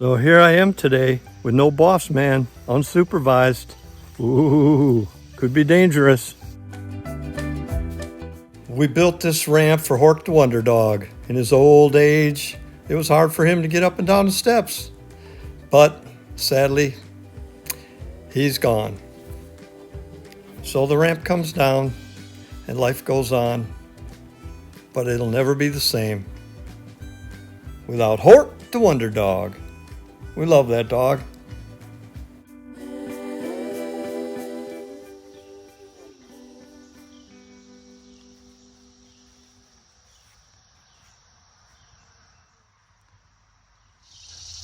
So here I am today with no boss man, unsupervised. Ooh, could be dangerous. We built this ramp for Hork the Wonder Dog. In his old age, it was hard for him to get up and down the steps. But sadly, he's gone. So the ramp comes down and life goes on, but it'll never be the same without Hork the Wonder Dog. We love that dog.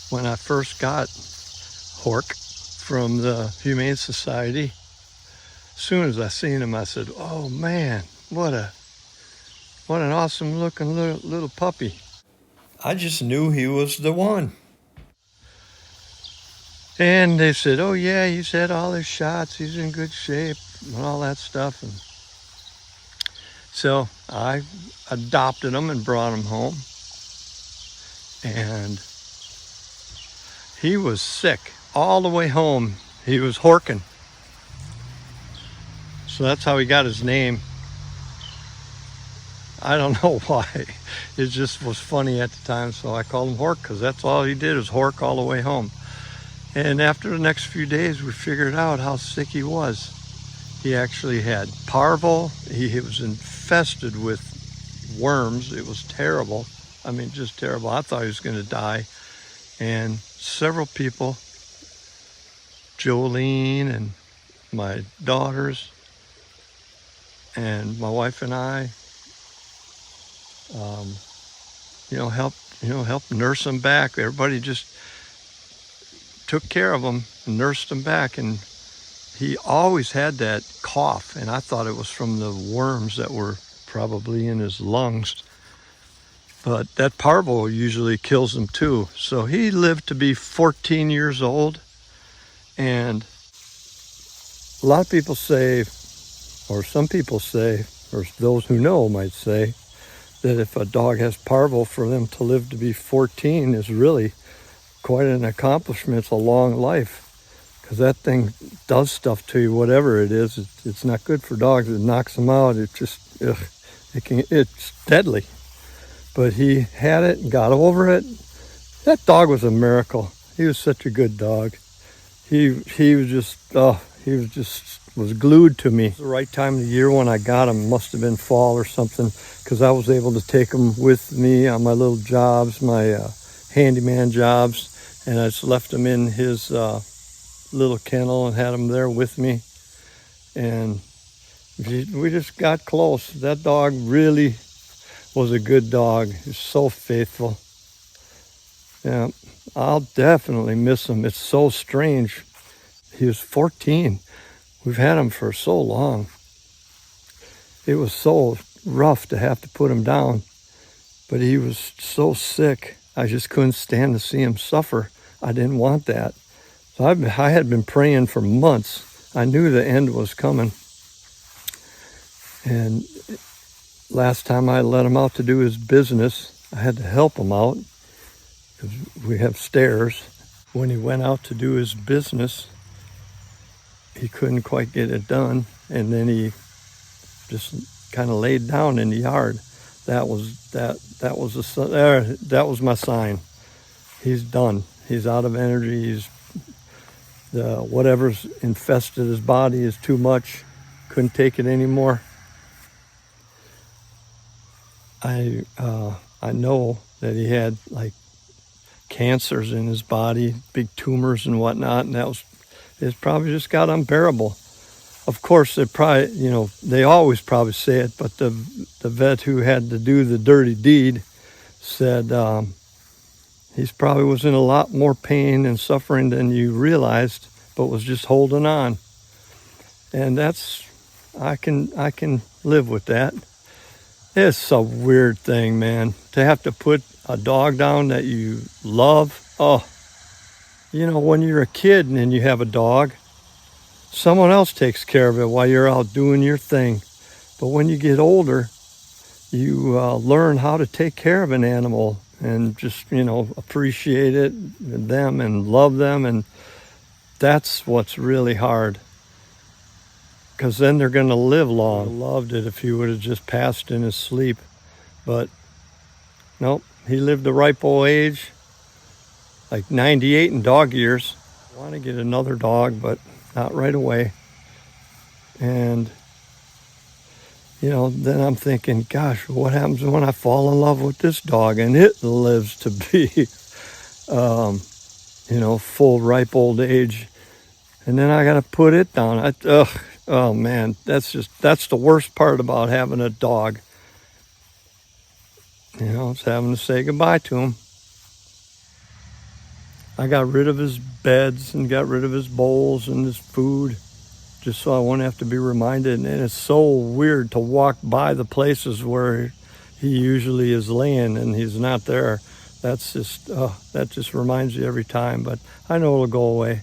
When I first got Hork from the Humane Society, as soon as I seen him, I said, "Oh man, what an awesome looking little puppy." I just knew he was the one. And they said, "Oh yeah, he's had all his shots, he's in good shape," and all that stuff. And so I adopted him and brought him home. And he was sick all the way home. He was horking. So that's how he got his name. I don't know why. It just was funny at the time, so I called him Hork because that's all he did was hork all the way home. And after the next few days, we figured out how sick he was. He actually had parvo. He was infested with worms. It was terrible. I mean, just terrible. I thought he was going to die. And several people, Jolene and my daughters and my wife and I, helped nurse him back. Everybody just took care of him and nursed him back. And he always had that cough, and I thought it was from the worms that were probably in his lungs. But that parvo usually kills them too. So he lived to be 14 years old. And a lot of people say, or some people say, or those who know might say, that if a dog has parvo, for them to live to be 14 is really quite an accomplishment. It's a long life, because that thing does stuff to you, whatever it is. It's not good for dogs. It knocks them out. It's deadly. But he had it and got over it. That dog was a miracle. He was such a good dog. He was glued to me. The right time of the year when I got him must have been fall or something, because I was able to take him with me on my little jobs, my handyman jobs, and I just left him in his little kennel and had him there with me. And we just got close. That dog really was a good dog. He's so faithful. Yeah, I'll definitely miss him. It's so strange. He was 14. We've had him for so long. It was so rough to have to put him down, but he was so sick. I just couldn't stand to see him suffer. I didn't want that. So I had been praying for months. I knew the end was coming. And last time I let him out to do his business, I had to help him out because we have stairs. When he went out to do his business, he couldn't quite get it done, and then he just kind of laid down in the yard. That was my sign. He's done. He's out of energy. Whatever's infested his body is too much. Couldn't take it anymore. I know that he had like cancers in his body, big tumors and whatnot, and it probably just got unbearable. Of course, they always probably say it, but the vet who had to do the dirty deed said he's probably was in a lot more pain and suffering than you realized, but was just holding on. And I can live with that. It's a weird thing, man, to have to put a dog down that you love. Oh, when you're a kid and you have a dog, someone else takes care of it while you're out doing your thing. But when you get older, you learn how to take care of an animal and just, appreciate them and love them. And that's what's really hard, because then they're going to live long. I would have loved it if he would have just passed in his sleep, but nope, he lived a ripe old age, like 98 in dog years. I want to get another dog, but not right away. And then I'm thinking, gosh, what happens when I fall in love with this dog and it lives to be full ripe old age, and then I got to put it down. Oh man, that's the worst part about having a dog. It's having to say goodbye to him. I got rid of his beds and got rid of his bowls and his food, just so I wouldn't have to be reminded. And it's so weird to walk by the places where he usually is laying and he's not there. That just reminds you every time, but I know it'll go away.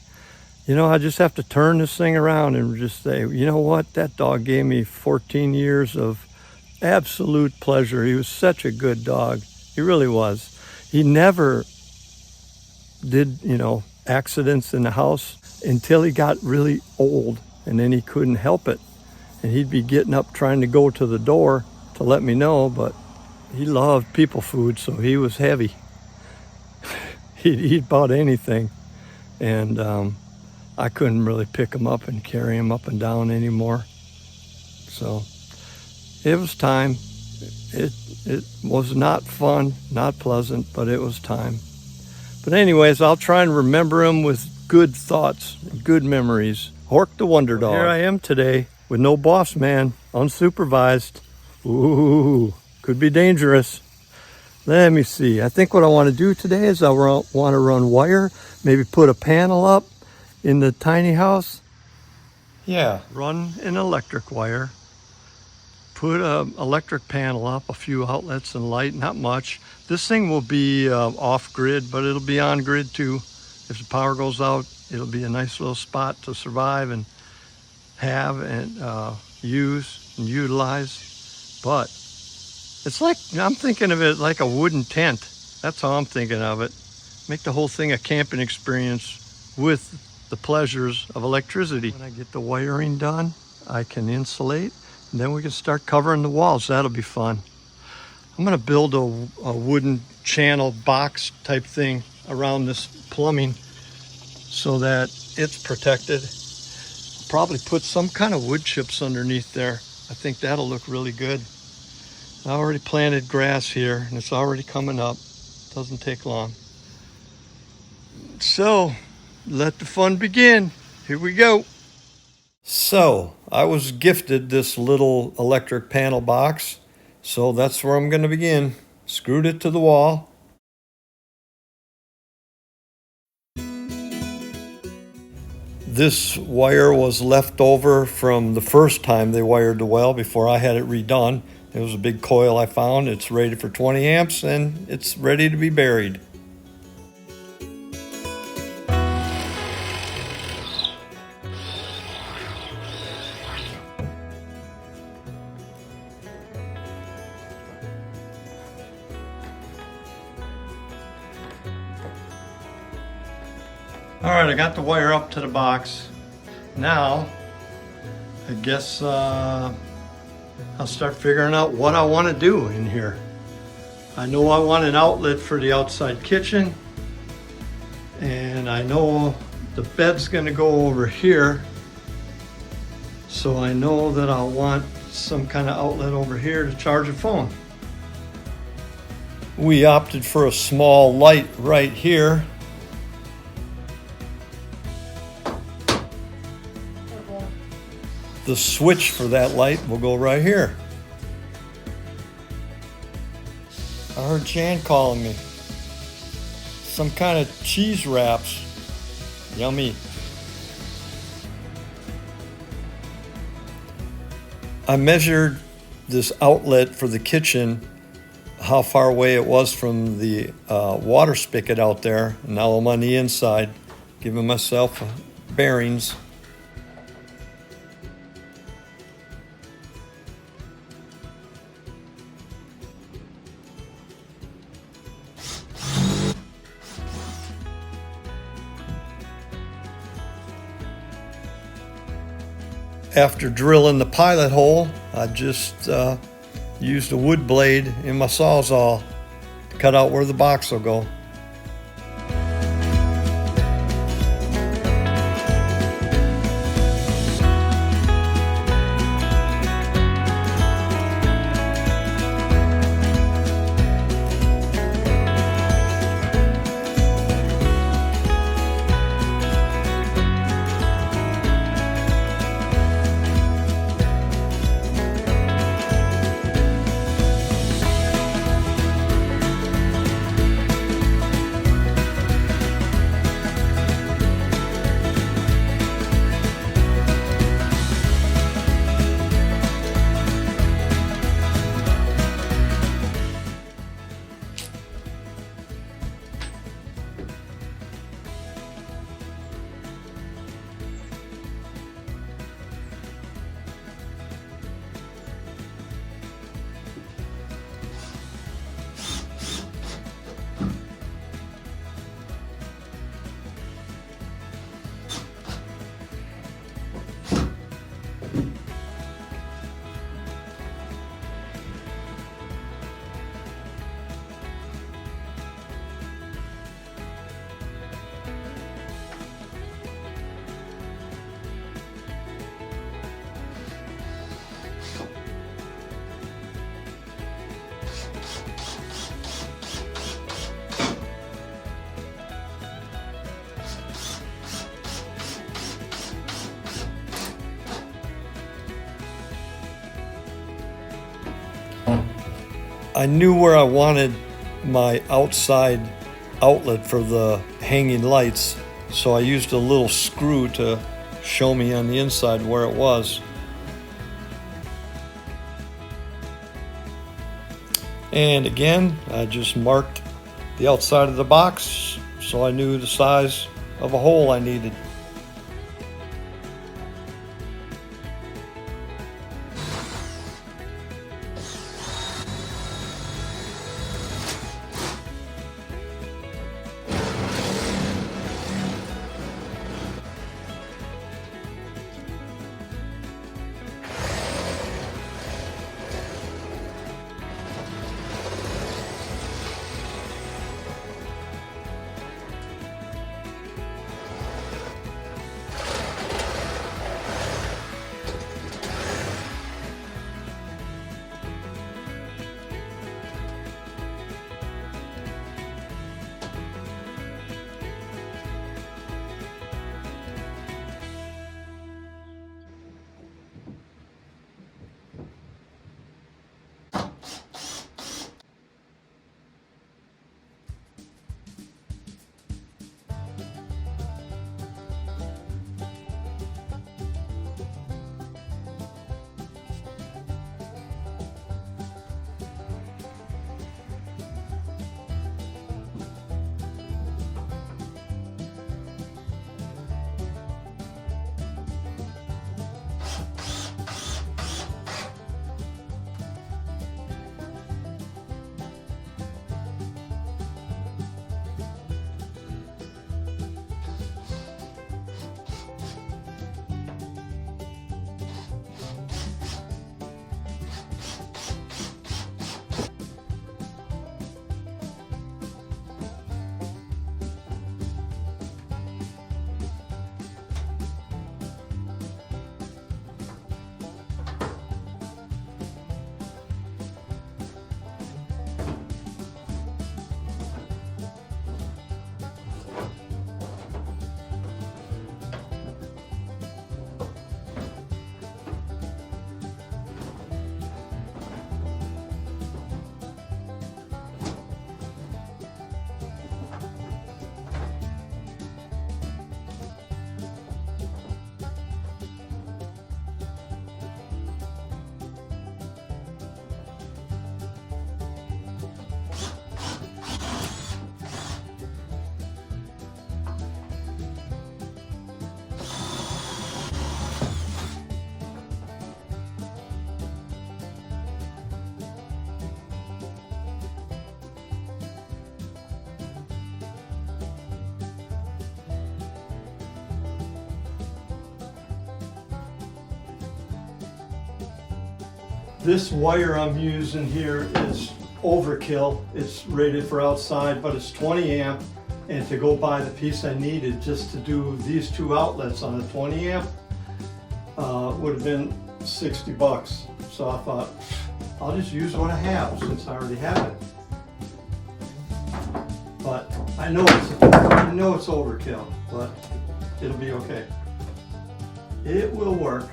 I just have to turn this thing around and just say, you know what? That dog gave me 14 years of absolute pleasure. He was such a good dog. He really was. He never did, accidents in the house until he got really old, and then he couldn't help it. And he'd be getting up trying to go to the door to let me know, but he loved people food, so he was heavy. He'd eat about anything. And I couldn't really pick him up and carry him up and down anymore. So it was time. It was not fun, not pleasant, but it was time. But anyways, I'll try and remember him with good thoughts, good memories. Hork the Wonder Dog. Here I am today with no boss man, unsupervised. Ooh, could be dangerous. Let me see. I think what I want to do today is I want to run wire, maybe put a panel up in the tiny house. Yeah, run an electric wire, put an electric panel up, a few outlets and light, not much. This thing will be off-grid, but it'll be on-grid too. If the power goes out, it'll be a nice little spot to survive and have and use and utilize. But it's like, I'm thinking of it like a wooden tent. That's how I'm thinking of it. Make the whole thing a camping experience with the pleasures of electricity. When I get the wiring done, I can insulate, and then we can start covering the walls. That'll be fun. I'm gonna build a wooden channel box type thing around this plumbing so that it's protected. Probably put some kind of wood chips underneath there. I think that'll look really good. I already planted grass here and it's already coming up. Doesn't take long. So let the fun begin. Here we go. So I was gifted this little electric panel box. So that's where I'm going to begin. Screwed it to the wall. This wire was left over from the first time they wired the well before I had it redone. It was a big coil I found. It's rated for 20 amps and it's ready to be buried. All right, I got the wire up to the box. Now, I guess I'll start figuring out what I want to do in here. I know I want an outlet for the outside kitchen, and I know the bed's going to go over here, so I know that I'll want some kind of outlet over here to charge a phone. We opted for a small light right here. The switch for that light will go right here. I heard Jan calling me. Some kind of cheese wraps. Yummy. I measured this outlet for the kitchen, how far away it was from the water spigot out there. Now I'm on the inside, giving myself bearings. After drilling the pilot hole, I just used a wood blade in my Sawzall to cut out where the box will go. I knew where I wanted my outside outlet for the hanging lights, so I used a little screw to show me on the inside where it was. And again, I just marked the outside of the box so I knew the size of a hole I needed. This wire I'm using here is overkill. It's rated for outside, but it's 20 amp. And to go buy the piece I needed just to do these two outlets on a 20 amp would have been 60 bucks. So I thought, I'll just use what I have since I already have it. But I know it's overkill, but it'll be okay. It will work.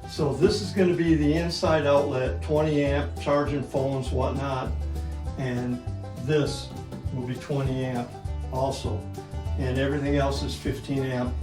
So this is going to be the inside outlet, 20 amp, charging phones, whatnot, and this will be 20 amp also, and everything else is 15 amp.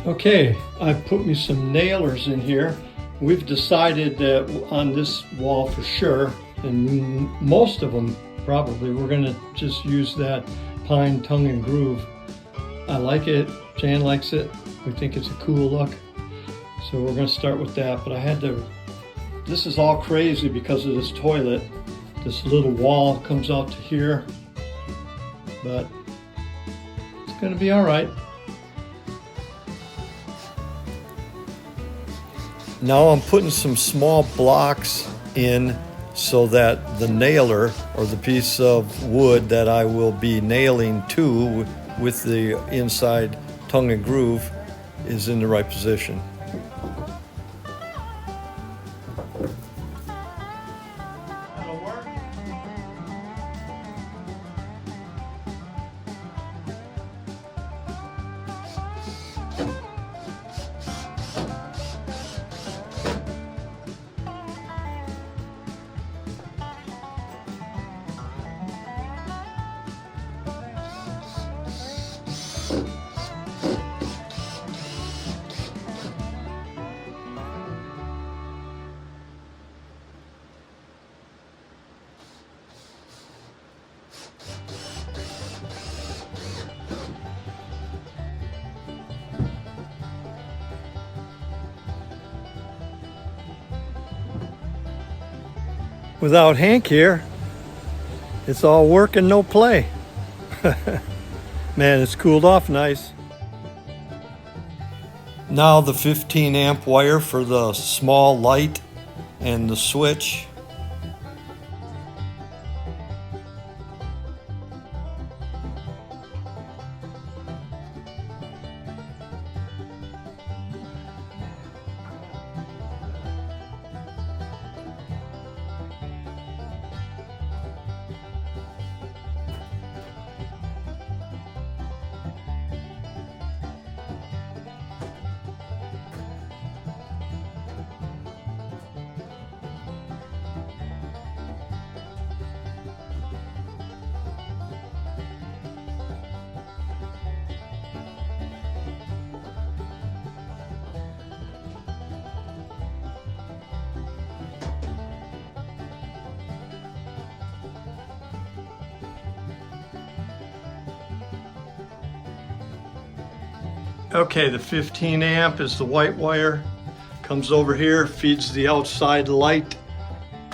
Okay, I put me some nailers in here. We've decided that on this wall for sure, and most of them probably, we're going to just use that pine tongue and groove. I like it, Jan likes it, we think it's a cool look. So we're going to start with that, but I had to, this is all crazy because of this toilet. This little wall comes out to here, but it's going to be all right. Now I'm putting some small blocks in so that the nailer, or the piece of wood that I will be nailing to with the inside tongue and groove, is in the right position. That'll work. Without Hank here, it's all work and no play. Man, it's cooled off nice. Now the 15 amp wire for the small light and the switch. Okay, the 15 amp is the white wire. Comes over here, feeds the outside light,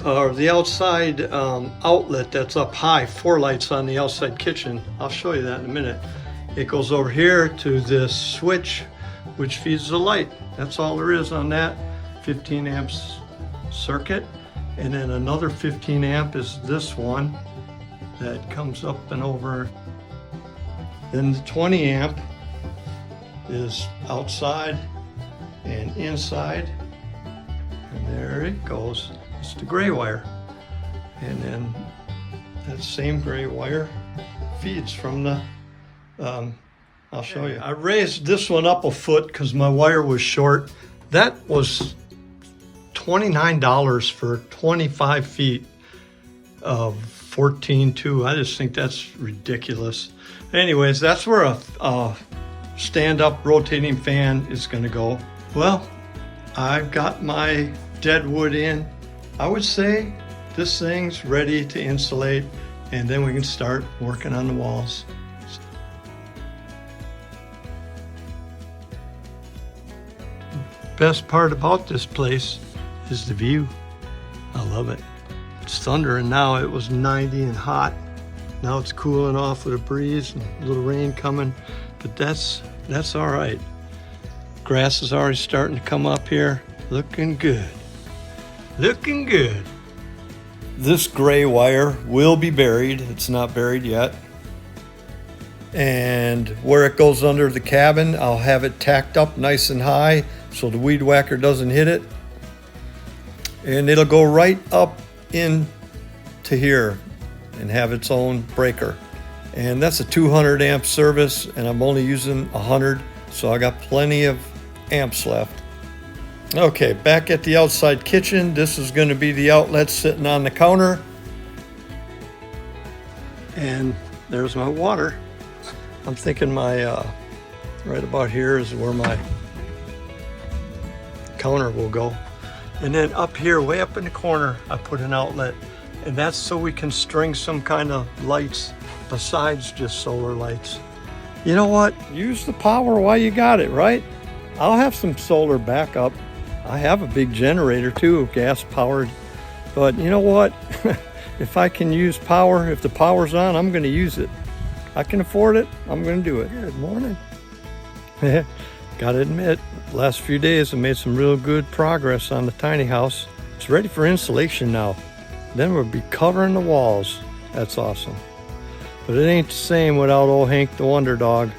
or the outside outlet that's up high, 4 lights on the outside kitchen. I'll show you that in a minute. It goes over here to this switch, which feeds the light. That's all there is on that 15 amps circuit. And then another 15 amp is this one that comes up and over. Then the 20 amp is outside and inside, and there it goes. It's the gray wire, and then that same gray wire feeds from the I'll show you. I raised this one up a foot because my wire was short. That was $29 for 25 feet of 14.2. I just think that's ridiculous. Anyways, that's where a stand-up rotating fan is going to go. Well, I've got my dead wood in. I would say this thing's ready to insulate, and then we can start working on the walls. Best part about this place is the view. I love it. It's thundering now. It was 90 and hot. Now it's cooling off with a breeze and a little rain coming, but that's all right. Grass is already starting to come up here. Looking good. Looking good. This gray wire will be buried. It's not buried yet. And where it goes under the cabin, I'll have it tacked up nice and high so the weed whacker doesn't hit it. And it'll go right up in to here and have its own breaker. And that's a 200 amp service, and I'm only using 100, so I got plenty of amps left. Okay, back at the outside kitchen. This is going to be the outlet sitting on the counter. And there's my water. I'm thinking my, right about here is where my counter will go. And then up here, way up in the corner, I put an outlet. And that's so we can string some kind of lights besides just solar lights. You know what? Use the power while you got it, right? I'll have some solar backup. I have a big generator too, gas powered. But you know what? If I can use power, if the power's on, I'm gonna use it. I can afford it, I'm gonna do it. Good morning. Gotta admit, last few days I made some real good progress on the tiny house. It's ready for insulation now. Then we'll be covering the walls. That's awesome. But it ain't the same without old Hank the Wonder Dog.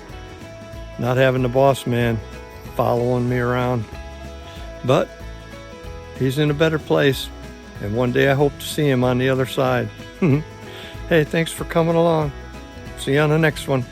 Not having the boss man following me around. But he's in a better place. And one day I hope to see him on the other side. Hey, thanks for coming along. See you on the next one.